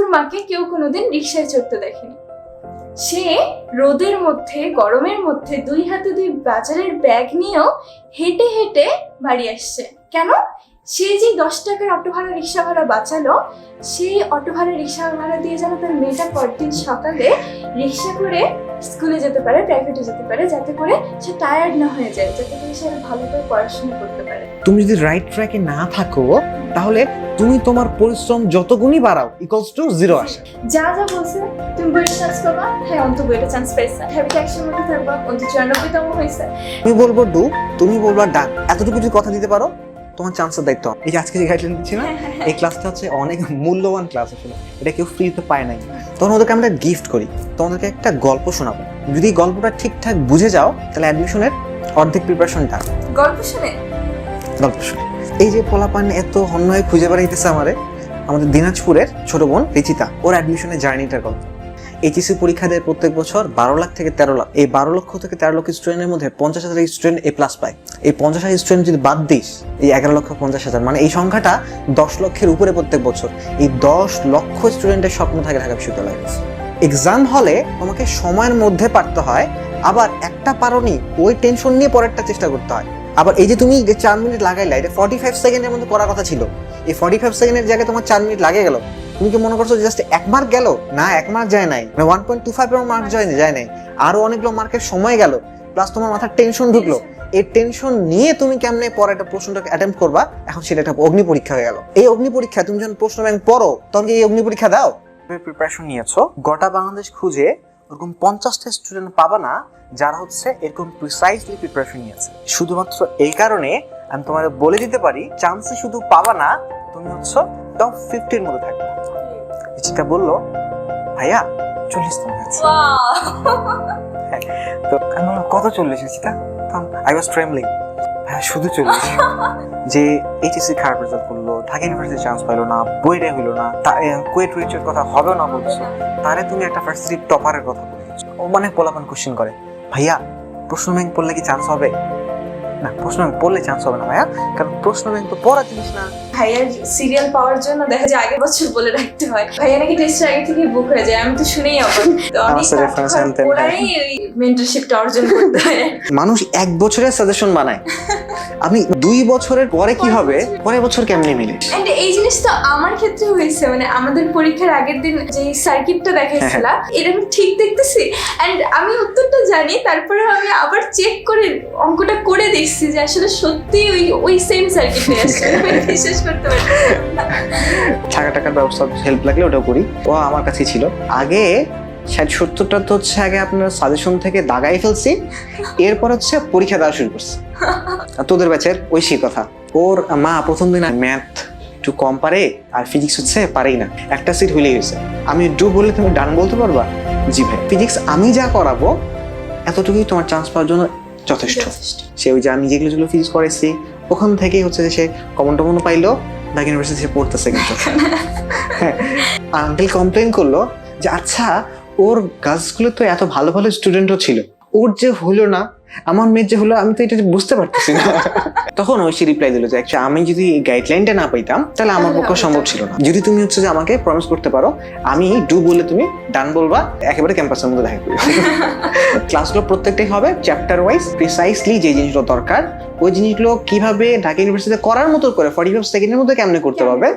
আব্বুর মাকে কেউ কোনোদিন রিক্সায় চড়তে দেখেনি। সে রোদের মধ্যে গরমের মধ্যে 2 হাতে 2 বাজারের ব্যাগ নিয়েও হেঁটে হেঁটে বাড়ি আসছে। কেন? সে যে 10 টাকার অটো ভাড়া রিক্সা ভাড়া বাঁচালো, সেই অটো ভাড়া রিক্সা ভাড়া দিয়ে যেন তার মেয়েটা পরদিন সকালে রিক্সা করে স্কুলে যেতে পারে, প্রাইভেটে যেতে পারে, যাতে করে সে টায়ার্ড না হয়ে যায়, যাতে করে সে ভালো করে পড়াশোনা করতে পারে। তুমি যদি রাইট ট্র্যাকে না থাকো তাহলে তুমি তোমার পরিশ্রম যত গুণই বাড়াও ইকুয়ালস টু 0 আসে। যা যা বলছে, তুমি বইটা চান্স পাবা, হ্যাঁ অন্ত বইটা চান্স পাইছে, হ্যাবিট অ্যাকশনের মধ্যে থাকবা, অন্ত 94তম হয়েছে। তুমি বলবো ডু, তুমি বলবা ডান, এতটুকু যদি কথা দিতে পারো তোমার চান্সের দায়িত্ব। এই যে আজকে যে গাইডলাইন দিচ্ছি না, এই ক্লাসটা হচ্ছে অনেক মূল্যবান ক্লাস, আসলে এটা কেউ ফ্রিতে পায় নাই। তখন ওদেরকে আমরা গিফট করি, তোমাদেরকে একটা গল্প শোনাবো। যদি গল্পটা ঠিকঠাক বুঝে যাও তাহলে অ্যাডমিশনের অর্ধেক প্রিপারেশনটা গল্প শুনে এই যে পোলাপান এত হন্য হয়ে খুঁজে বেড়াইতেছে আমাদের দিনাজপুরের ছোট বোন রিচিতা, ওর অ্যাডমিশনের জার্নিটার গল্প। এইচএসসি পরীক্ষা দেয় প্রত্যেক বছর 12 লাখ থেকে 13 লাখ, এই 12 লক্ষ থেকে 13 লক্ষ স্টুডেন্টের মধ্যে 50,000 স্টুডেন্ট A+ পায়। এই 50,000 স্টুডেন্ট যদি বাদ দিস, এই 11,50,000, মানে এই সংখ্যাটা 10 লক্ষের উপরে প্রত্যেক বছর। এই 10 লক্ষ স্টুডেন্টের স্বপ্ন থাকে ঢাকা বিশ্ববিদ্যালয়ে। এক্সাম হলে তোমাকে সময়ের মধ্যে পারতে হয়, আবার একটা পারোনি ওই টেনশন নিয়ে পরেরটা চেষ্টা করতে হয়। আবার এই যে তুমি 4 মিনিট লাগাইলা, এটা 45 সেকেন্ডের মধ্যে করার কথা ছিল, এই 45 সেকেন্ডের জায়গায় তোমার 4 মিনিট লাগে গেল। তুমি কি মনে করছো জাস্ট 1 মার্ক গেল? না, 1 মার্ক যায় নাই, মানে 1.25 মার্ক যায় নাই, আরো অনেকগুলো মার্কের সময় গেল, প্লাস তোমার মাথার টেনশন ঢুকলো। এই টেনশন নিয়ে তুমি কেমনে পরে একটা প্রশ্নটাকে অ্যাটেম্প্ট করবা, এখন সেটা একটা অগ্নি পরীক্ষা হয়ে গেল। এই অগ্নি পরীক্ষা তুমি যখন প্রশ্ন ব্যাংক পড়ো, তখন কি এই অগ্নি পরীক্ষা দাও? প্রিপারেশন নিয়েছো, গোটা বাংলাদেশ খুঁজে ওরকম 50টা স্টুডেন্ট পাবা না যারা হচ্ছে এরকম প্রিসাইজলি প্রিপারেশন নিয়েছে। শুধুমাত্র এই কারণে আমি তোমার বলে দিতে পারি, চান্সে শুধু পাবা না, তুমি হচ্ছে টপ 50 এর মধ্যে থাকবে। যেটা বললো ভাইয়া 40তম হয়েছে। তো আমি বললাম কত 40 চিতা? আই ওয়াজ ট্রেমলিং, ভাইয়া শুধু 40? যে এইচএসসি খারাপ রেজাল্ট করলো, ঢাকা ইউনিভার্সিটি চান্স পাইলো না, বইটা হইলো না, কুয়েট রিচের কথা হবে না বলছো, তারে তুমি একটা ভার্সিটি টপারের কথা বলেছো। ও মানে পোলাপান কোশ্চেন করে, ভাইয়া প্রশ্ন ব্যাংক পড়লে কি চান্স হবে? না, প্রশ্ন ব্যাংক পড়লে চান্স হবে না ভাইয়া, কারণ প্রশ্ন ব্যাংক তো পড়া জিনিস না। ভাইয়ার সিরিয়াল পাওয়ার জন্য দেখা যায় আগের বছর বলে রাখতে হয়, ভাইয়া নাকি টেস্টের আগে থেকে বুক হয়ে যায়। আমি তো শুনেই অবাক, তো অনেক ওরাই মেন্টরশিপটা অর্জন করতে হয়। মানুষ 1 বছরের সাজেশন বানায়, আপনি 2 বছরের পরে কি হবে, পরের বছর কেমনে মিলে। এন্ড এই জিনিস তো আমার ক্ষেত্রে হয়েছে, মানে আমাদের পরীক্ষার আগের দিন যে সার্কিটটা দেখাইছিল, এটা আমি ঠিক দেখতেছি এন্ড আমি উত্তরটা জানি, তারপরে আমি আবার চেক করে অঙ্কটা করে দেখছি যে আসলে সত্যি ওই সেম সার্কিট হয়ে আসছে। বিশেষ করতে পারি টাকার ব্যবস্থা হেল্প লাগলে ওটাও করি, ও আমার কাছে ছিল। আগে 60-70টা তো হচ্ছে আগে আপনার সাজেশন থেকে দাগাই ফেলছি, এরপর হচ্ছে পরীক্ষা দেওয়া শুরু করছি। তোদের ব্যাচের ওই সেই কথা, ওর মা প্রথম দিন ম্যাথ একটু কম পারে আর ফিজিক্স হচ্ছে পারেই না, একটা সিট হইলেই হয়েছে। আমি ডু বললে তুমি ডান বলতে পারবা? জি ভাই। ফিজিক্স আমি যা করাবো এতটুকুই তোমার চান্স পাওয়ার জন্য যথেষ্ট। সে ওই যে আমি যেগুলো ফিজিক্স করেছি ওখান থেকেই হচ্ছে যে সে কমন টমনও পাইলো, ঢাকা ইউনিভার্সিটি সে পড়তেছে। কিন্তু আঙ্কেল কমপ্লেন করলো যে আচ্ছা ওর গার্লস তো এত ভালো ভালো স্টুডেন্টও ছিল, ওর যে হলো না, আমার মেয়ের যে হলো, আমি তো এটা বুঝতে পারতেছি না। তখন ওই সে রিপ্লাই দিল যে অ্যাকচুয়ালি আমি যদি গাইডলাইনটা না পাইতাম তাহলে আমার পক্ষে সম্ভব ছিল না। যদি তুমি হচ্ছে যে আমাকে প্রমিস করতে পারো আমি ডু বললে তুমি ডান বলবা, একেবারে ক্যাম্পাসের মধ্যে দেখা করবে। ক্লাসগুলো প্রত্যেকটাই হবে চ্যাপ্টার ওয়াইজ, প্রিসাইসলি যে জিনিসগুলো দরকার ওই জিনিসগুলো কিভাবে ঢাকা ইউনিভার্সিটিতে করার মতো করে 45 সেকেন্ডের মধ্যে কেমনে করতে পারবে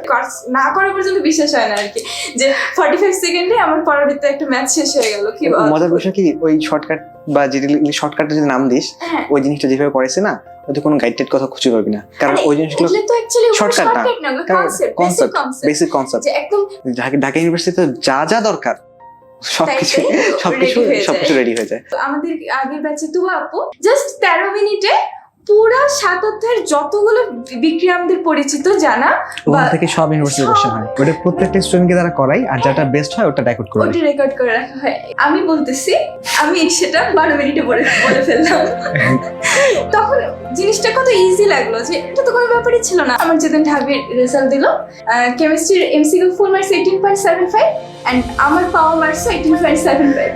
না করা পর্যন্ত বিশ্বাস হয় না আর কি, যে 45 সেকেন্ডে আমার পড়ার ভিতরে একটা ম্যাথ শেষ হয়ে গেল। কি মজার বিষয় কি, ওই শর্টকাট বা যেটা শর্টকাটে যদি নাম দিস, ওই জিনিসটা যেভাবে করেছে না, ওতে কোনো গাইডেড কথা খুঁজে পাবি না, কারণ ওই জিনিসগুলো শর্টকাট না, কনসেপ্ট, বেসিক কনসেপ্ট। একদম ঢাকা ইউনিভার্সিটিতে যা যা দরকার সবকিছু রেডি হয়ে যায়। আমাদের আগের ব্যাচে তো আপু জাস্ট 13 মিনিটে পুরা 7 অধ্যায়ের যতগুলো বিক্রিয়ামদের পরিচিত জানা ওখান থেকে সব ইউনিভার্সিটি কোশ্চেন হয়, ওটা প্রত্যেকটা স্টুডেন্টকে তারা করাই, আর যেটা বেস্ট হয় ওটা রেকর্ড করে রাখা হয়। আমি বলতেছি আমি সেটা 12 মিনিটে বলে ফেললাম। তখন জিনিসটা কত ইজি লাগলো, যে এটা তো কোনো ব্যাপারই ছিল না। আমার যেদিন ঢাবির রেজাল্ট দিল, কেমিস্ট্রির এমসিকিউ ফুল মার্কস 18.75 এন্ড আমার পাওয়া মার্কস 18.75।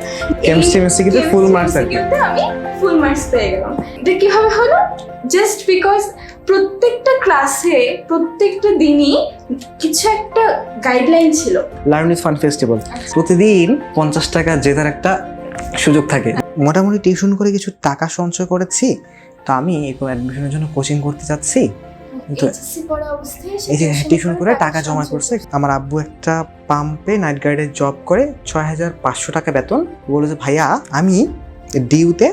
কেমিস্ট্রি এমসিকিউতে ফুল মার্কস, আমি ফুল মার্কস পেয়ে গেলাম। এটা কিভাবে হলো? জাস্ট বিকজ প্রত্যেকটা ক্লাসে প্রত্যেকটা দিনই কিছু একটা গাইডলাইন ছিল। লার্ন উইথ ফান ফেস্টিভ্যাল প্রতিদিন 50 টাকা জেতার একটা সুযোগ থাকে। মোটামুটি টিউশন করে কিছু টাকা সঞ্চয় করেছি, তো আমি এখন অ্যাডমিশনের জন্য কোচিং করতে চাচ্ছি। কিন্তু এইচএসসি পড়া অবস্থায় এই যে টিউশন করে টাকা জমা করছে। আমার আব্বু একটা পাম্পে নাইট গার্ডে জব করে, 6500 টাকা বেতন। বলেছে ভাইয়া আমি ডিউতে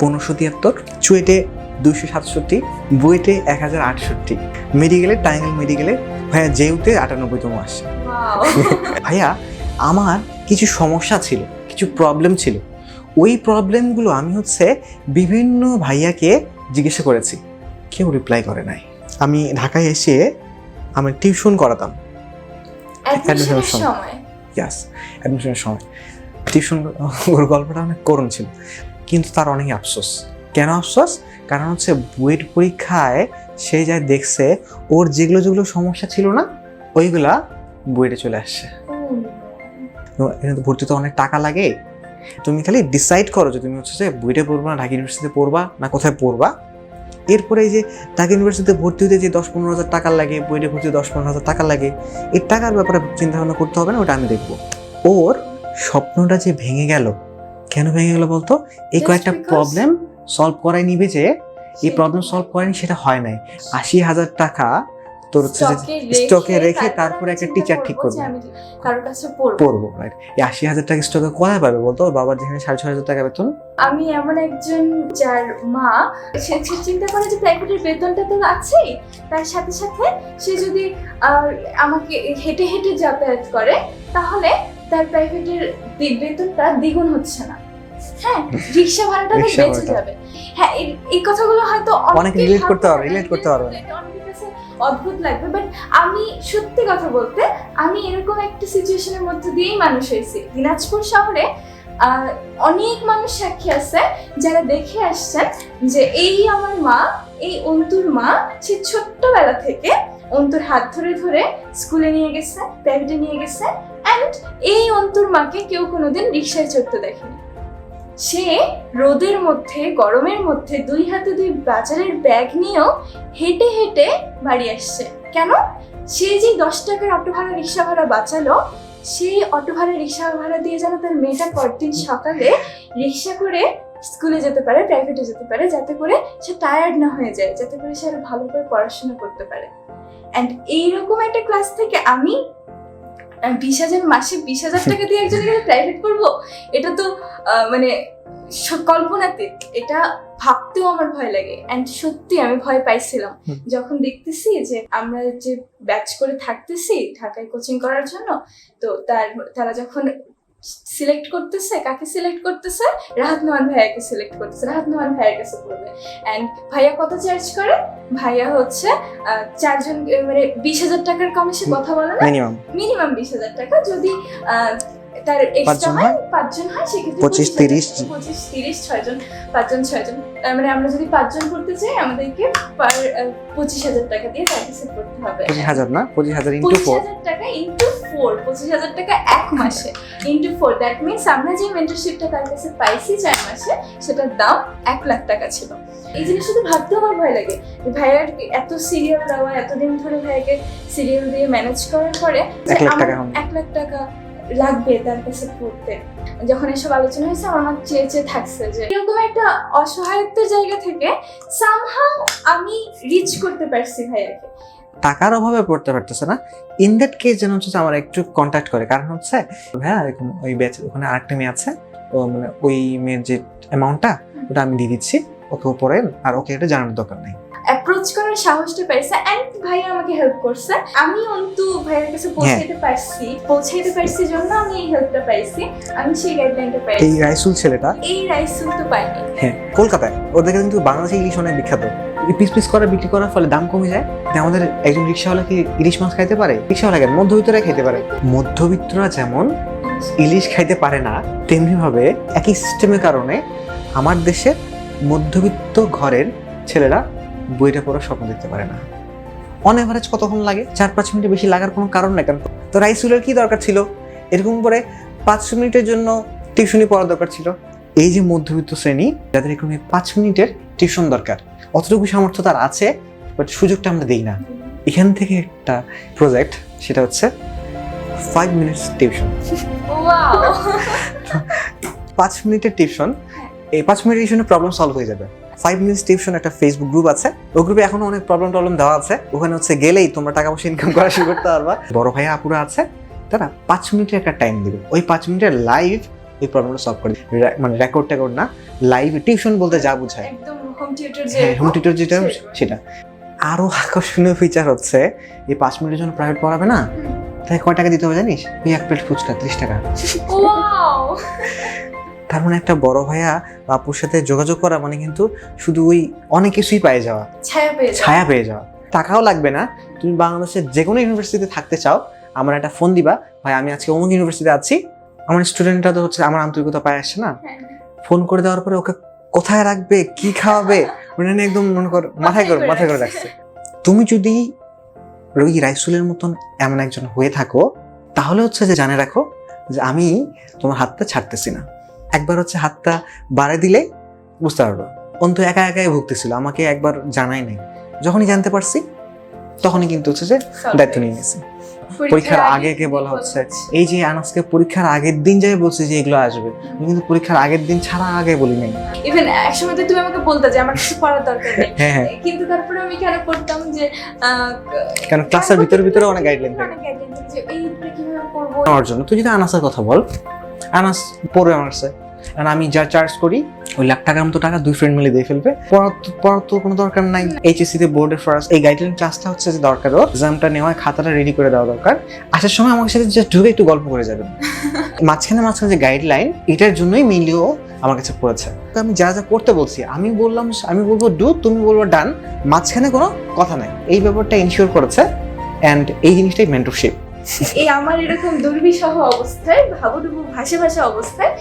1573, চুয়েটে 267, বুয়েটে 1068, মেডিকেলে টাঙ্গাইল মেডিকেলে ভাইয়া জেউতে 98তম আসছে। ভাইয়া আমার কিছু সমস্যা ছিল, কিছু প্রবলেম ছিল, ওই প্রবলেমগুলো আমি বিভিন্ন ভাইয়াকে জিজ্ঞাসা করেছি, কেউ রিপ্লাই করে নাই। আমি ঢাকায় এসে আমি টিউশন করাতাম অ্যাডমিশনের সময়। ইয়াস, অ্যাডমিশনের সময় টিউশন। ওর গল্পটা অনেক করুণ ছিল, কিন্তু তার অনেক আফসোস। কেন আফসোস? কারণ বুয়েট পরীক্ষায় সে যা দেখছে ওর যেগুলো সমস্যা ছিল না ওইগুলা বুয়েটে চলে আসছে। এখানে তো ভর্তিতে অনেক টাকা লাগে। তুমি খালি ডিসাইড করো যে তুমি বুয়েটে পড়বা না ঢাকা ইউনিভার্সিটিতে পড়বা না কোথায় পড়বা। এরপরে এই যে ঢাকা ইউনিভার্সিটিতে ভর্তি হতে যে 10-15 হাজার টাকা লাগে, বুয়েটে ভর্তি 10-15 হাজার টাকা লাগে, এই টাকার ব্যাপারে চিন্তা ভাবনা করতে হবে না, ওটা আমি দেখবো। ওর স্বপ্নটা যে ভেঙে গেল, কেন ভেঙে গেল বলতো? এই কয়েকটা প্রবলেম সলভ করাই নিবে, যে এই প্রবলেম সলভ করেনি সেটা হয় নাই। 80,000 টাকা তোর স্টকে রেখে তারপরে একটা টিচার ঠিক করবে, কারোর কাছে পড়বো। রাইট, এই 80,000 টাকা স্টকে কোথায় পাবে বলতো? ওর বাবার যেখানে 6,500 টাকা বেতন। আমি এমন একজন যার মা সে চিন্তা করে যে প্রাইভেটের বেতনটা তো আছেই, তার সাথে সাথে সে যদি আমাকে হেঁটে হেঁটে যাতায়াত করে তাহলে তার প্রাইভেটের বেতনটা দ্বিগুণ হচ্ছে না। হ্যাঁ, রিক্সা ভাড়াটা বেঁচে যাবে। হ্যাঁ, এই কথাগুলো হয়তো অনেকে রিলেট করতে পারবে, অনেকের কাছে অদ্ভুত লাগবে, বাট আমি সত্যি কথা বলতে আমি এরকম একটা সিচুয়েশনের মধ্যে দিয়েই মানুষ হয়েছি। দিনাজপুর শহরে অনেক মানুষ সাক্ষী আছে যারা দেখে আসছেন যে এই আমার মা, এই অন্তুর মা, সে ছোট্টবেলা থেকে অন্তুর হাত ধরে ধরে স্কুলে নিয়ে গেছে, প্রাইভেটে নিয়ে গেছে, অ্যান্ড এই অন্তুর মাকে কেউ কোনোদিন রিক্সায় চড়তে দেখেনি। সে রোদের মধ্যে, গরমের মধ্যে 2 হাতে 2 বাজারের ব্যাগ নিয়েও হেঁটে হেঁটে বাড়ি আসছে। কেন? সে যে 10 টাকার অটো ভাড়া, রিক্সা ভাড়া বাঁচালো, সেই অটো ভাড়া, রিক্সা ভাড়া দিয়ে যেন তার মেয়েটা পরদিন সকালে রিক্সা করে স্কুলে যেতে পারে, প্রাইভেটে যেতে পারে, যাতে করে সে টায়ার্ড না হয়ে যায়, যাতে করে সে আরো ভালো করে পড়াশোনা করতে পারে। অ্যান্ড এইরকম একটা ক্লাস থেকে আমি 20,000 মাসে 20,000 টাকা দিয়ে একজনের প্রাইভেট করবো, এটা তো মানে কল্পনাতীত। এটা ভাবতেও আমার ভয় লাগে। অ্যান্ড সত্যি আমি ভয় পাইছিলাম যখন দেখতেছি যে আমরা যে ব্যাচ করে থাকতেছি ঢাকায় কোচিং করার জন্য, তো তারা যখন সিলেক্ট করতেছে, কাকে সিলেক্ট করতেছে? রাহাত নোমান ভাইয়াকে সিলেক্ট করতেছে, রাহাত নোমান ভাইয়ের কাছে পড়বে। অ্যান্ড ভাইয়া কত চার্জ করে? ভাইয়া 4 জন মানে 20,000 টাকার কমে সে কথা বলে না, মিনিমাম 20,000 টাকা। যদি তার এক্সট্রা হয় 5 জন হয়, সেক্ষেত্রে 25-30 6 জন, 5 জন 6 জন, তার মানে আমরা যদি 5 জন করতে চাই আমাদেরকে 25,000 টাকা দিয়ে প্র্যাকটিস করতে হবে। 25,000 না, 25,000 ইনটু 4, 25,000 টাকা ইনটু 4, 25,000 টাকা এক মাসে ইনটু 4, দ্যাট মিনস আমরা যে মেন্টরশিপটা তার কাছে পাইছি 4 মাসে, সেটার দাম 1 লাখ টাকা ছিল। এই জিনিস শুধু ভাবতে আমার ভয় লাগে যে ভাইয়ার এত সিরিয়াল দেওয়া, এতদিন ধরে ভাইয়াকে সিরিয়াল দিয়ে ম্যানেজ করার পরে 1 লাখ টাকা লাগবে তার কাছে পড়তে। যখন এসব আলোচনা হয়েছে আমার চেয়ে থাকছে যে এরকম একটা অসহায়ত্বের জায়গা থেকে সামহাউ আমি রিচ করতে পারছি ভাইয়াকে। টাকার অভাবে পড়তে পারতেছে না, ইন দ্যাট কেস যেন আমার একটু কন্ট্যাক্ট করে। কারণ ভাইয়া এরকম ওই ব্যাচ ওখানে আরেকটা মেয়ে আছে, ও মানে ওই মেয়ের যে অ্যামাউন্টটা ওটা আমি দিয়ে দিচ্ছি, ওকে পড়েন, আর ওকে এটা জানানোর দরকার নেই। অ্যাপ্রোচ করার সাহসটা পাইছে, এন্ড ভাইয়া আমাকে হেল্প করছে। আমি অন্তু ভাইয়ের কাছে পৌঁছাইতে পারছি জন্য আমি এই হেল্পটা পাইছি, আমি সেই গাইডলাইনটা পাইছি। এই রাইসুল ছেলেটা, এই রাইসুল তো পাইনি। হ্যাঁ, কলকাতায় ওদের কিন্তু বাংলাদেশে ইলিশ অনেক বিখ্যাত। পিস করে বিক্রি করার ফলে দাম কমে যায়। আমাদের একজন রিক্সাওয়ালা কি ইলিশ মাছ খাইতে পারে? রিক্সাওয়ালা কেন, মধ্যবিত্তরা খাইতে পারে। মধ্যবিত্তরা যেমন ইলিশ খাইতে পারে না, তেমনি ভাবে একই সিস্টেমের কারণে আমার দেশের মধ্যবিত্ত ঘরের ছেলেরা বইটা পড়ার স্বপ্ন দেখতে পারে না। অন এভারেজ কতক্ষণ লাগে? 4-5 মিনিটের বেশি লাগার কোনো কারণ নেই। কারণ তো রাইসুলের কি দরকার ছিল এরকম করে 5 মিনিটের জন্য টিউশনি পড়ার দরকার ছিল? এই যে মধ্যবিত্ত শ্রেণী যাদের এরকম 5 মিনিটের টিউশন দরকার, অতটুকু সামর্থ্য তার আছে, বাট সুযোগটা আমরা দিই না। এখান থেকে একটা প্রজেক্ট, সেটা হচ্ছে 5 মিনিটস টিউশন। ওয়াও 5 মিনিটের টিউশন, এই 5 মিনিটের টিউশনে প্রবলেম সলভ হয়ে যাবে। 5 মিনিটস টিউশন একটা ফেসবুক গ্রুপ আছে, ওই গ্রুপে এখনো অনেক প্রবলেম দেওয়া আছে। ওখানে হচ্ছে গেলেই তোমরা টাকা পয়সা ইনকাম করা শুরু করতে পারবা। বড় ভাইয়া আপুরা আছে, তারা 5 মিনিটের একটা টাইম দিবে, ওই 5 মিনিটের লাইভ ওই প্রবলেমটা সলভ করে দিবে। মানে রেকর্ড না, লাইভ টিউশন বলতে যা বোঝায়, একদম হোম টিউটর হ্যাঁ হোম টিউটর যেটা সেটা। আরো আকর্ষণীয় ফিচার হচ্ছে এই 5 মিনিটের জন্য প্রাইভেট পড়াবে না, তাই কয় টাকা দিতে হবে জানিস? ওই এক প্লেট ফুচকা 30 টাকা। ওয়াও তার মানে একটা বড় ভাইয়া বা আপুর সাথে যোগাযোগ করা মানে কিন্তু শুধু ওই অনেক কিছুই পেয়ে যাওয়া, ছায়া পেয়ে যাওয়া। টাকাও লাগবে না। তুমি বাংলাদেশের যে কোনো ইউনিভার্সিটিতে থাকতে চাও, আমার একটা ফোন দিবা, ভাই আমি আজকে অমুক ইউনিভার্সিটিতে আছি, আমার স্টুডেন্টরা তো হচ্ছে আমার আন্তরিকতা পায় আসছে না, ফোন করে দেওয়ার পরে ওকে কোথায় রাখবে, কি খাওয়াবে, মানে একদম মনে কর মাথায় করে রাখছে। তুমি যদি রোগী রাইসুলের মতন এমন একজন হয়ে থাকো, তাহলে হচ্ছে যে জানে রাখো যে আমি তোমার হাতটা ছাড়তেছি না। একবার হচ্ছে হাতটা বাড়ে দিলে বুঝতে পারবো। অন্তু একা একাই ভুগতেছিল, আমাকে একবার জানাই নাই। যখনই জানতে পারছি তখনই কিন্তু হচ্ছে যে দায়িত্ব নিয়ে নিয়েছি। পরীক্ষার আগে কে বলা হচ্ছে, এই যে আনাসকে পরীক্ষার আগের দিন যাই বলছে যে এগুলো আসবে, কিন্তু পরীক্ষার আগের দিন ছাড়া আগে বলি নাই। ইভেন একসময় তো তুমি আমাকে বলতে যে আমার কিছু পড়ার দরকার নেই, হ্যাঁ কিন্তু তারপরে আমি কেন পড়তাম যে কারণ ক্লাসের ভিতরে অনেক গাইডলাইন থাকে যে এইটা কিভাবে করব আমার জন্য। তুই যদি আনাসের কথা বল, আনাস পড়বে আমার কাছে, আর আমি যা চার্জ করি ওই লাখ টাকার মতো টাকা 2 ফ্রেন্ড মিলে দিয়ে ফেলবে। পড়ার তো কোনো দরকার নাই। এইচএসসি তে বোর্ডের ফার্স্ট এই গাইডলাইন ক্লাসটা হচ্ছে যে দরকার, ওর এক্সামটা নেওয়া, খাতাটা রেডি করে দেওয়া দরকার। আসার সময় আমার সাথে জাস্ট ঢুকে একটু গল্প করে যাবেন। মাঝখানে যে গাইডলাইন, এটার জন্যই মেইনলিও আমার কাছে পড়েছে। তো আমি যা করতে বলছি আমি বলবো ডু, তুমি বলবো ডান, মাঝখানে কোনো কথা নাই। এই ব্যাপারটা ইনশিওর করেছে, অ্যান্ড এই জিনিসটাই মেন্টরশিপ। এই আমার এরকম দুর্বিষহ অবস্থায়, ভাবুডুবু ভাসা অবস্থায়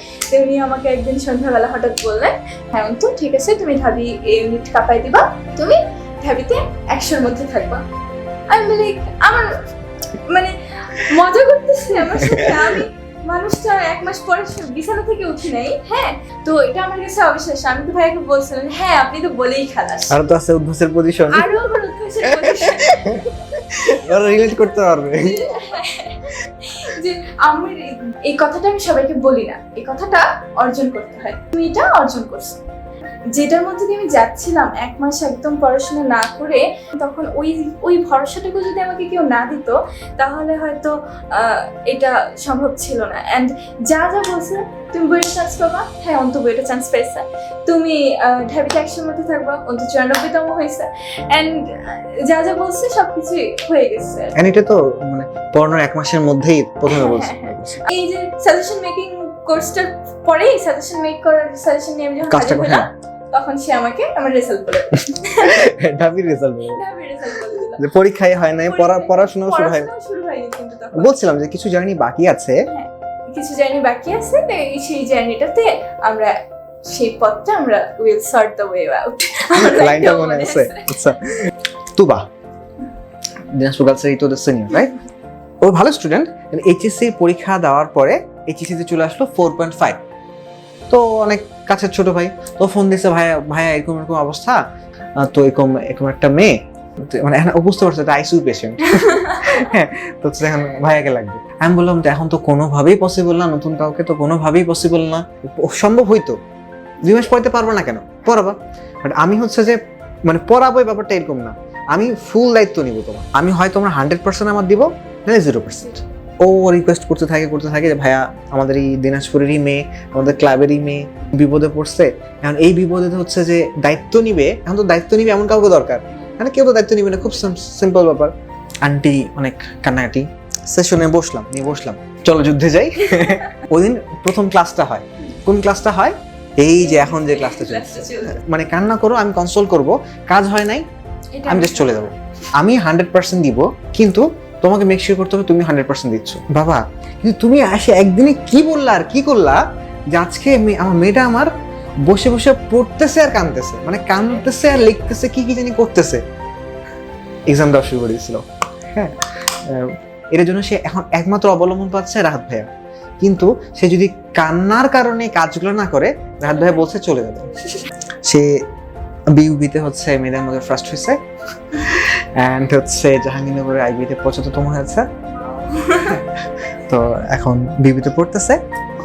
উনি আমাকে একদিন সন্ধ্যাবেলা হঠাৎ বললেন, হ্যাঁ অন্তু ঠিক আছে, তুমি ঢাবি ইউনিট কাঁপাই দিবা, তুমি ঢাবিতে 100-র মধ্যে থাকবা। আমি বলি আমার মানে মজা করতেছি আমার সাথে, আমি মানুষটা 1 মাস পরে বিছানা থেকে উঠি নাই। হ্যাঁ, তো এটা আমার কাছে অবিশ্বাস্য। আমি তো ভাইয়াকে বলছিলাম, হ্যাঁ আপনি তো বলেই খালাস। আর তো আছে উদ্ভাসের পজিশন, আরো আমার উদ্ভাসের পজিশন ওরা রিলেট করতে পারবে যে আমি এই কথাটা আমি সবাইকে বলি না, এই কথাটা অর্জন করতে হয়। তুমি এটা অর্জন করছো, যেটার মধ্যে দিয়ে আমি যাচ্ছিলাম 1 মাস একদম পড়াশোনা না করে, তখন ওই ভরসাটুকু যদি আমাকে কেউ না দিত তাহলে হয়তো এটা সম্ভব ছিল না। অ্যান্ড যা বলছে, তুমি বইটা চান্স পাবা, হ্যাঁ অন্ত বইটা চান্স পাইছে, তুমি ঢাবিতে 100-র মধ্যে থাকবা, অন্ত 94তম হয়েছে, অ্যান্ড যা বলছে সবকিছুই হয়ে গেছে। এটা তো মানে পড়ানোর 1 মাসের মধ্যেই প্রথমে বলছে। এই যে সাজেশন মেকিং কোর্সটার পরেই সাজেশন নিয়ে আমি যখন হাজির হলাম, তখন সে আমাকে আমার রেজাল্ট বলে ঢাবির রেজাল্ট বলে যে পরীক্ষায় হয় নাই, পড়াশোনা শুরু হয়নি, কিন্তু বলছিলাম যে কিছু জার্নি বাকি আছে, সেই জার্নিটাতে আমরা সেই পথটা আমরা will sort the way out. লাইনটা মনে আছে? আচ্ছা, তুবা দিনাজপুর গার্লসের তো সিনিয়র, রাইট? ও ভালো স্টুডেন্ট। এইচএসসি পরীক্ষা দেওয়ার পরে এইচএসসি তে চলে আসলো 4.5। তো অনেক কাছের ছোট ভাই, তো ফোন দিছে, ভাইয়া এরকম অবস্থা, তো এরকম একটা মেয়ে, মানে এখন বুঝতে পারছে এটা আইসিইউ পেশেন্ট, হ্যাঁ, তো এখন ভাইয়াকে লাগবে। আমি বললাম যে এখন তো কোনোভাবেই পসিবল না, নতুন কাউকে তো কোনোভাবেই পসিবল না। সম্ভব হইতো 2 মাস পড়াতে পারবো না, কেন পড়াবা, বাট আমি হচ্ছে যে মানে পড়াবো, এই ব্যাপারটা এরকম না, আমি ফুল দায়িত্ব নিব তোমার। আমি হয় তোমরা 100% আমার দিব, নাহলে 0%। ও রিকোয়েস্ট করতে থাকে যে ভাইয়া আমাদের এই দিনাজপুরেরই মেয়ে, আমাদের ক্লাবেরই মেয়ে বিপদে পড়ছে, এখন এই বিপদে হচ্ছে যে দায়িত্ব নিবে, এখন তো দায়িত্ব নিবে এমন কাউকে দরকার, মানে কেউ তো দায়িত্ব নিবে না, খুব সিম্পল ব্যাপার। আন্টি অনেক কান্নাকাটি, সেশনে বসলাম, চলো যুদ্ধে যাই। ওই দিন প্রথম ক্লাসটা হয়। কোন ক্লাসটা হয়? এই যে এখন যে ক্লাসটা চলছে, মানে কান্না করো, আমি কনসোল করব, কাজ হয় নাই আমি জাস্ট চলে যাবো। আমি 100% দিব, কিন্তু তোমাকে মেক শিওর করতে হবে তুমি 100% দিচ্ছ। বাবা, কিন্তু তুমি আসে একদিনে কি বললা আর কি করলা যে আজকে আমার মেয়েটা আমার বসে পড়তেছে আর কাঁদতেছে, মানে কাঁদতেছে আর লিখতেছে, কি জানি করতেছে, এক্সাম দেওয়া শুরু করে দিয়েছিল। হ্যাঁ, এর জন্য সে এখন একমাত্র অবলম্বন পাচ্ছে রাহাত ভাইয়া, কিন্তু সে যদি কান্নার কারণে কাজগুলো না করে, রাহাত ভাইয়া বলছে চলে যাবে। সে বিউবিতে হচ্ছে মেয়েদের মধ্যে ফার্স্ট হয়েছে, অ্যান্ড হচ্ছে জাহাঙ্গীরনগরের আইবিতে 75তম হয়েছে। তো এখন বিবিতে পড়তেছে।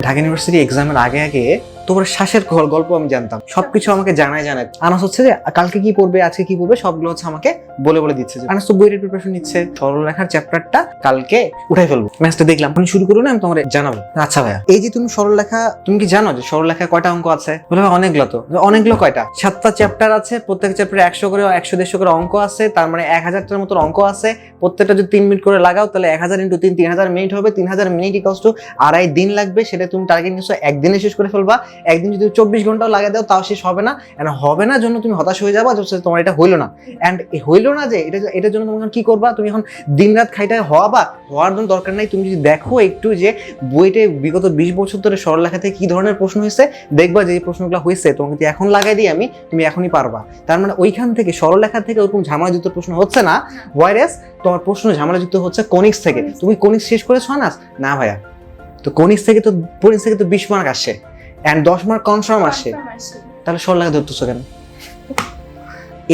ঢাকা ইউনিভার্সিটি এক্সামের আগে আগে তোমার শ্বাসের গল্প আমি জানতাম, সবকিছু আমাকে জানায়। আনাস হচ্ছে যে কালকে কি পড়বে, আজকে কি পড়বে, সবগুলো হচ্ছে আমাকে বলে দিচ্ছে। আনাস তো বইয়ের প্রিপারেশন নিচ্ছে, সরলরেখার চ্যাপ্টারটা কালকে উঠাই ফেলবো। ম্যাথটা দেখলাম, আপনি শুরু করুন, আমি তোমার জানাবো। আচ্ছা ভাইয়া, এই যে তুমি সরলরেখা, তুমি কি জানো যে সরলরেখায় কয়টা অঙ্ক আছে? বলে অনেকগুলো। তো অনেকগুলো কয়টা? 7টা চ্যাপ্টার আছে, প্রত্যেক চ্যাপ্টারে 100 করে 100-150 করে অঙ্ক আছে, তার মানে 1000টার মতো অঙ্ক আছে। প্রত্যেকটা যদি 3 মিনিট করে লাগাও তাহলে 1000 × 3 3000 মিনিট হবে। 3000 মিনিট ইকুয়ালস টু 2.5 দিন লাগবে। সেটা তুমি টার্গেট নিচ্ছো একদিনে শেষ করে ফেলবা। একদিন যদি 24 ঘন্টাও লাগিয়ে দাও তাও শেষ হবে না। এন্ড হবে না জন্য তুমি হতাশ হয়ে যাবা যে তোমার এটা হইলো না। এন্ড হইলো না যে এটার জন্য তুমি কি করবা? তুমি এখন দিনরাত খাইটা হওয়ার জন্য দরকার নাই। তুমি যদি দেখো একটু যে বইতে বিগত 20 বছর ধরে সরলরেখা থেকে কি ধরনের প্রশ্ন হয়েছে, দেখবা যে এই প্রশ্নগুলো হয়েছে তোমাকে যদি এখন লাগাই দিই আমি, তুমি এখনই পারবা। তার মানে ওইখান থেকে সরলরেখা থেকে ওরকম ঝামেলাযুক্ত প্রশ্ন হচ্ছে না, ওয়াইরেস তোমার প্রশ্ন ঝামেলাযুক্ত হচ্ছে কনিক্স থেকে। তুমি কনিক্স শেষ করেছো না ভাইয়া? তো কনিক্স থেকে তো 20 মার্ক আসে এন্ড 10 মার্ক কনফার্ম আসে, তাহলে সরলরেখা ধরতেছো কেন?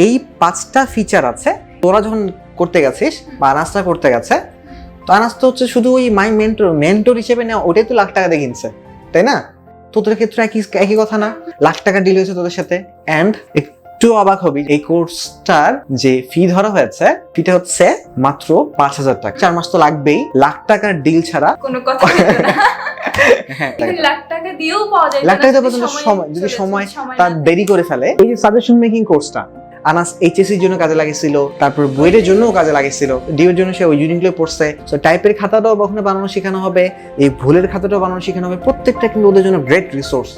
এই 5টা ফিচার আছে। তোরা যখন করতে গেছিস বা আনাসটা করতে গেছে, তো আনাস তো হচ্ছে শুধু ওই মাই মেন্টর হিসেবে নেওয়া, ওটাই তো লাখ টাকা দিয়ে কিনছে, তাই না? তোদের ক্ষেত্রে একই কথা না? লাখ টাকা ডিল হয়েছে তোদের সাথে। এন্ড একটু অবাক হবি, এই কোর্সটার যে ফি ধরা হয়েছে, ফিটা হচ্ছে মাত্র 5000 টাকা। 4 মাস তো লাগবেই। লাখ টাকার ডিল ছাড়া কোনো কথা না। লাখ টাকা দিয়েও পাওয়া যায়, লাখ টাকা যদি সময় তার দেরি করে ফেলে। এই যে সাজেশন মেকিং কোর্সটা আনাস এইচএসসির জন্য কাজে লাগিয়েছিল, তারপর বইয়ের জন্যও কাজে লাগিয়েছিল, ডিওর জন্য সে ওই জিনিসগুলো পড়ছে। তো টাইপের খাতাটাও ওখানে বানানো শেখানো হবে, এই ভুলের খাতাটাও বানানো শেখানো হবে। প্রত্যেকটা কিন্তু ওদের জন্য গ্রেট রিসোর্স।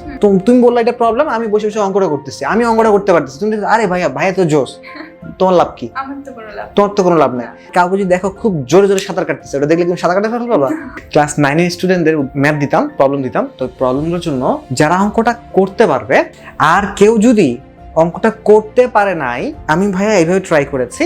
তুমি বললে এটা প্রবলেম, আমি বসে বসে অঙ্কটা করতেছি, আমি অঙ্কটা করতে পারতেছি। তুমি আরে ভাইয়া তো জোস, তোমার লাভ কি? তোমার তো কোনো লাভ নাই। কাউকে যদি দেখো খুব জোরে জোরে সাঁতার কাটতেছে, ওটা দেখলে তুমি সাঁতার কাটতে পারবা? ক্লাস 9 এর স্টুডেন্টদের ম্যাথ দিতাম, প্রবলেম দিতাম। তো প্রবলেমগুলোর জন্য যারা অঙ্কটা করতে পারবে, আর কেউ যদি অঙ্কটা করতে পারে নাই, আমি ভাইয়া এইভাবে ট্রাই করেছি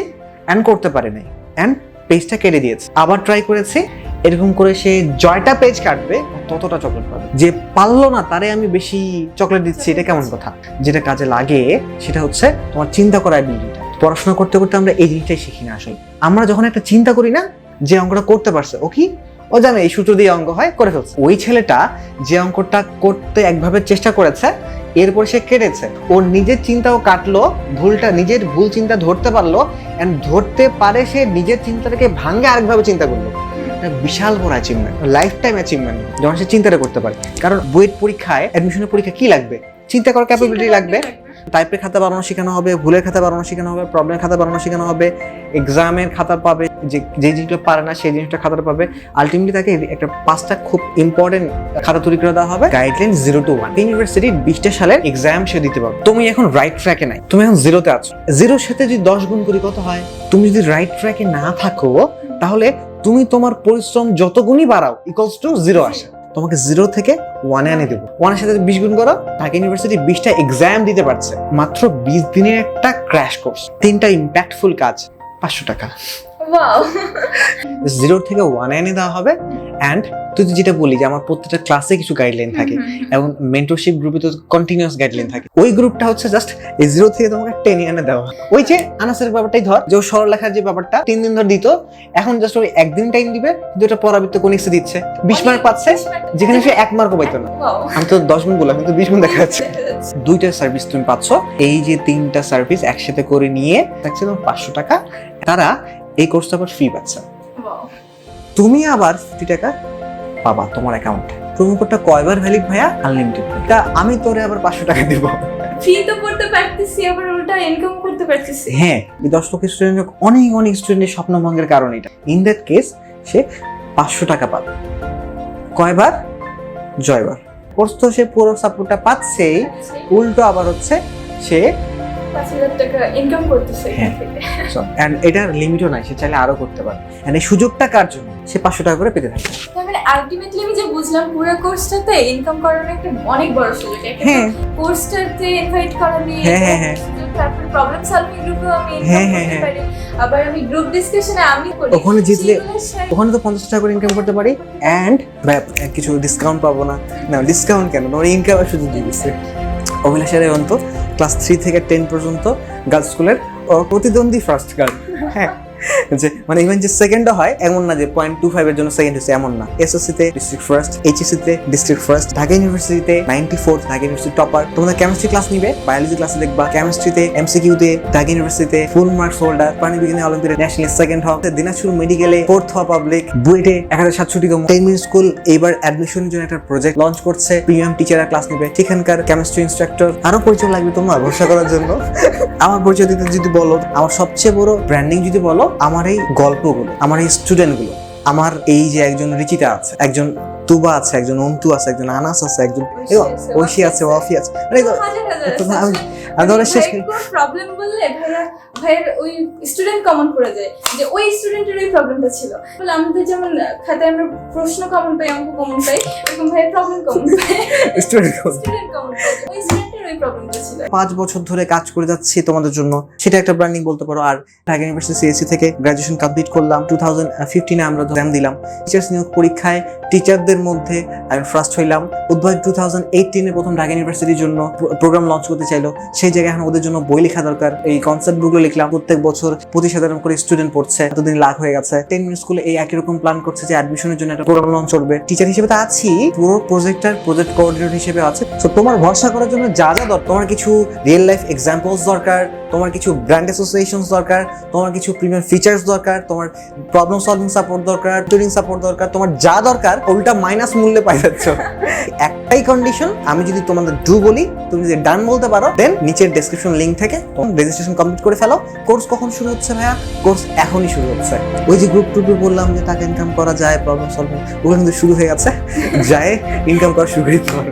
এন্ড করতে পারে নাই, এন্ড পেজটা কেটে দিয়েছে। আবার ট্রাই করেছি, এরকম করে সে জয়টা পেজ কাটবে, ততটা চকলেট পাবে। যে পারলো না তারে আমি বেশি চকলেট দিচ্ছি, এটা কেমন কথা? যেটা কাজে লাগে সেটা হচ্ছে তোমার চিন্তা করার অ্যাবিলিটিটা। পড়াশোনা করতে করতে আমরা এই জিনিসটাই শিখি না। আসলে আমরা যখন একটা চিন্তা করি না যে অঙ্কটা করতে পারছে, ও জানে এই সূত্র দিয়ে অঙ্ক হয়, করে ফেলছে। ওই ছেলেটা যে অঙ্কটা করতে একভাবে চেষ্টা করেছে, এরপর সে কেটেছে, ওর নিজের চিন্তাও কাটলো, নিজের ভুল চিন্তা ধরতে পারলো, এন্ড ধরতে পারে সে নিজের চিন্তাটাকে ভাঙে আরেকভাবে চিন্তা করলো। বিশাল বড় অ্যাচিভমেন্ট, লাইফ টাইম অ্যাচিভমেন্ট যখন সে চিন্তাটা করতে পারে। কারণ বুয়েট পরীক্ষায়, অ্যাডমিশনের পরীক্ষা কি লাগবে? চিন্তা করার ক্যাপাবিলিটি লাগবে। টাইপের খাতা বানানো শেখানো হবে, ভুলের খাতা বানানো শেখানো হবে, প্রবলেমের খাতা বানানো শেখানো হবে, এক্সামের খাতা পাবে, যে জিনিসগুলো পারে না সেই জিনিসটা খাতাটা পাবে। আলটিমেটলি তাকে একটা 5টা খুব ইম্পর্টেন্ট খাতা তৈরি করে দেওয়া হবে, গাইডলাইন 0 to 1। ইউনিভার্সিটির 20টা সালের এক্সাম সে দিতে পারবে। তুমি এখন রাইট ট্র্যাকে নাই, তুমি এখন 0-তে আছো। 0-র সাথে যদি 10 গুণ করি কত হয়? তুমি যদি রাইট ট্র্যাকে না থাকো, তাহলে তুমি তোমার পরিশ্রম যত গুণই বাড়াও ইকুয়ালস টু 0 আসে। তোমাকে 0 থেকে 1-এ এনে দেবো। 1-এর সাথে 20 গুণ করো। ঢাকা ইউনিভার্সিটি 20টা এক্সাম দিতে পারছে, মাত্র 20 দিনের একটা ক্র্যাশ কোর্স, 3টা ইম্প্যাক্টফুল কাজ, 500 টাকা। 0 থেকে 1-এ এনে দেওয়া হবে। অ্যান্ড তুই যেটা বলি যে আমার প্রত্যেকটা ক্লাসে কিছু গাইডলাইন থাকে, এবং মেন্টরশিপ গ্রুপে তো কন্টিনিউয়াস গাইডলাইন থাকে। ওই গ্রুপটা হচ্ছে জাস্ট এই 0 থেকে তোমাকে 10 এনে দেওয়া। ওই যে আনাসের ব্যাপারটাই ধর, যে সরলরেখার যে ব্যাপারটা 3 দিন ধর দিত, এখন জাস্ট ওই একদিন টাইম দিবে, কিন্তু এটা পরাবৃত্ত কনিক্সে দিচ্ছে, 20 মার্ক পাচ্ছে, যেখানে সে 1 মার্কও পাইতো না। আমি তো 10 গুণ বললাম, কিন্তু 20 গুণ দেখা যাচ্ছে। 2টা সার্ভিস তুমি পাচ্ছ। এই যে 3টা সার্ভিস একসাথে করে নিয়ে থাকছে তোমার 500 টাকা। তারা এই কোর্সটা আবার ফ্রি পাচ্ছে। তুমি আবার 50 টাকা পাবা তোমার অ্যাকাউন্টে। প্রোমো কোডটা কয়বার ভ্যালিড ভাইয়া? আনলিমিটেড। তা আমি তোরে আবার 500 টাকা দিব। ফ্রি তো করতে পারতেছি, আবার উল্টা ইনকাম করতে পারতেছি। হ্যাঁ, এই 10 লক্ষ স্টুডেন্ট, অনেক স্টুডেন্টের স্বপ্ন ভঙ্গের কারণ এটা। ইন দ্যাট কেস সে 500 টাকা পাবে। কয়বার? জয়বার। কোর্স তো সে পুরো সাপোর্টটা পাচ্ছেই, উল্টো আবার হচ্ছে সে 5000 টাকা ইনকাম করতেছে। এন্ড এটার লিমিটও নাই, সে চাইলে আরো করতে পারে। এন্ড এই সুযোগটা কার জন্য? সে 500 টাকা করে পেতে থাকে। মানে আলটিমেটলি আমি যে বুঝলাম, পুরো কোর্সটাতে ইনকাম করার একটা অনেক বড় সুযোগ। হ্যাঁ, কোর্সটাতে ইনভাইট করা নিয়ে, হ্যাঁ, তারপর প্রবলেম সলভিং গ্রুপে আমি ইনকাম করতে পারি, আবার আমি গ্রুপ ডিসকাশনে আমি করি, ওখানে জিতলে ওখানে তো 50 টাকা করে ইনকাম করতে পারি। এন্ড কিছু ডিসকাউন্ট পাবো না? না, ডিসকাউন্ট কেন, তোমার ইনকামের সুযোগ দিয়ে দিচ্ছে। অভিলাষের অন্ত ক্লাস 3 থেকে 10 পর্যন্ত গার্লস স্কুলের প্রতিদ্বন্দ্বী ফার্স্ট গার্ল। হ্যাঁ, যে মানে ইভেন যে সেকেন্ডও হয় এমন না যে 0.25 এর জন্য সেকেন্ড হচ্ছে, এমন না। এসএসসি তে ডিস্ট্রিক্ট ফার্স্ট, এইচএসসি তে ডিস্ট্রিক্ট ফার্স্ট, ঢাকা ইউনিভার্সিটিতে 94th, ঢাকা ইউনিভার্সিটি টপার। তোমাদের কেমিস্ট্রি ক্লাস নিবে, বায়োলজি ক্লাসে দেখবা কেমিস্ট্রিতে এমসিকিউ তে ঢাকা ইউনিভার্সিটিতে ফুল মার্কস হোল্ডার, প্রাণীবিজ্ঞানে অলিম্পিয়াডে ন্যাশনাল সেকেন্ড হওয়া, দিনাজপুর মেডিকেলে 4th হওয়া পাবলিক, বুয়েটে 1067তম। 10 মিনিট স্কুল এইবার অ্যাডমিশনের জন্য একটা প্রজেক্ট লঞ্চ করছে, প্রিমিয়াম টিচাররা ক্লাস নেবে, সেখানকার কেমিস্ট্রি ইনস্ট্রাক্টর। আরো পরিচয় লাগবে তোমার ভরসা করার জন্য। আমার পরিচয় দিতে যদি বলো, আমার সবচেয়ে বড় ব্র্যান্ডিং যদি বলো, আমার এই গল্পগুলো, আমার এই স্টুডেন্টগুলো, আমার এই যে একজন রিচিতা আছে, একজন তুবা আছে, একজন অন্তু আছে, একজন আনাস আছে, একজন ঐশী আছে, ওয়াফি আছে, মানে আমি ধরে শেষ প্রবলেম বললে ভাইয়ের ওই স্টুডেন্ট কমন পড়ে যায়, যে ওই স্টুডেন্টের ওই প্রবলেমটা ছিল। বলে আমাদের যেমন খাতায় আমরা প্রশ্ন কমন পাই, অঙ্ক কমন পাই, এরকম ভাইয়ের প্রবলেম কমন পাই, স্টুডেন্ট কমন পাই, ওই স্টুডেন্টের ওই প্রবলেমটা ছিল। 5 বছর ধরে কাজ করে যাচ্ছি তোমাদের জন্য, সেটা একটা ব্র্যান্ডিং বলতে পারো। আর ঢাকা ইউনিভার্সিটি সিএসসি থেকে গ্রাজুয়েশন কমপ্লিট করলাম 2015 আমরা এক্সাম দিলাম। টিচার্স নিয়োগ পরীক্ষায় টিচারদের মধ্যে আমি ফার্স্ট হইলাম। উদ্ভাবক 2018 প্রথম ঢাকা ইউনিভার্সিটির জন্য প্রোগ্রাম লঞ্চ করতে চাইলো, সেই জায়গায় এখন ওদের জন্য বই লেখা দরকার। এই কনসেপ্ট বুকগুলো লিখলাম, প্রত্যেক বছর 25,000 করে স্টুডেন্ট পড়ছে, এতদিন লাখ হয়ে গেছে। 10 মিনিট স্কুলে এই একই রকম প্ল্যান করছে যে অ্যাডমিশনের জন্য একটা প্রোগ্রাম লঞ্চ করবে। টিচার হিসেবে তো আছি, পুরো প্রজেক্ট কোঅর্ডিনেটর হিসেবে আছে। তো তোমার ভরসা করার জন্য যা যা দরকার, তোমার কিছু রিয়েল লাইফ এক্সাম্পলস দরকার, তোমার কিছু ব্র্যান্ড অ্যাসোসিয়েশনস দরকার, তোমার কিছু প্রিমিয়াম ফিচার্স দরকার, তোমার প্রবলেম সলভিং সাপোর্ট দরকার, টিউরিং সাপোর্ট দরকার, তোমার যা দরকার উল্টা মাইনাস মূল্যে পাই যাচ্ছ। একটাই কন্ডিশন, আমি যদি তোমাদের ডু বলি, তুমি যদি ডান বলতে পারো, দেন নিচের ডেসক্রিপশন লিংক থেকে রেজিস্ট্রেশন কমপ্লিট করে ফেলো। কোর্স কখন শুরু হচ্ছে ভাইয়া? কোর্স এখনই শুরু হচ্ছে। ওই যে গ্রুপ টুপে বললাম যে টাকা ইনকাম করা যায়, প্রবলেম সলভিং, ওগুলো কিন্তু শুরু হয়ে গেছে। যায় ইনকাম করা শুরু করতে পারো।